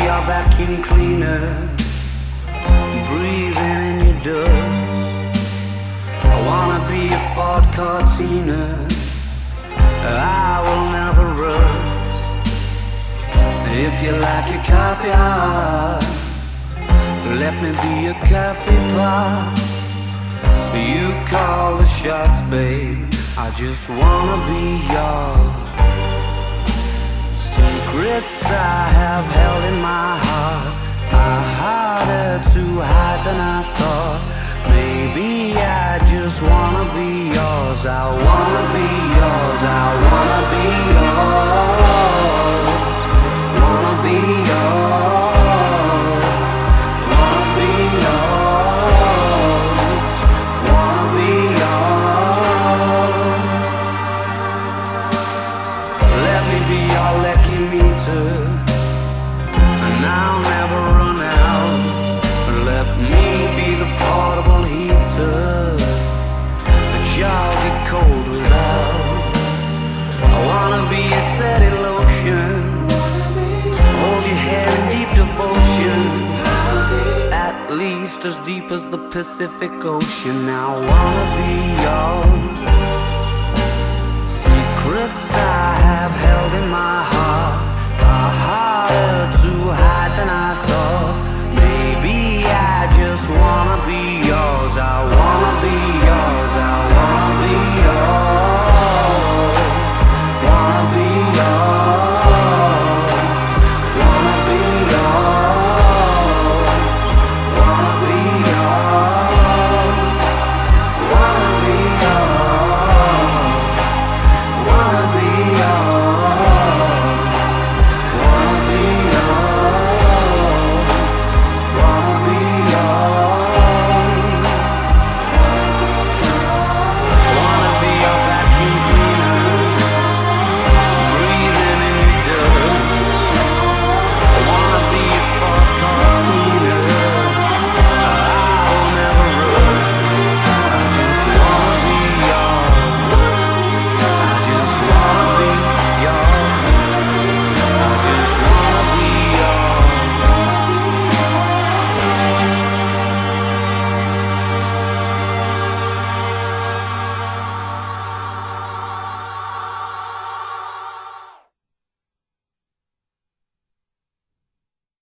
your vacuum cleaner, breathing in your dust. I wanna be a Ford Cortina, I will never rust. If you like your coffee hot, let me be a coffee pot. You call the shots, babe, I just wanna be yours. Secrets I have held in my heart are harder to hide than I thought. Maybe I just wanna be yours. I wanna be yours. I wanna be yours. Wanna be yours. Wanna be yours. Wanna be yours. Let me be your lucky meter, and I'll never run out. Let me be the portable heater that y'all get cold without. I wanna be a steady lotion, hold your hand in deep devotion, at least as deep as the Pacific Ocean. I wanna be yours. Secrets I have held in my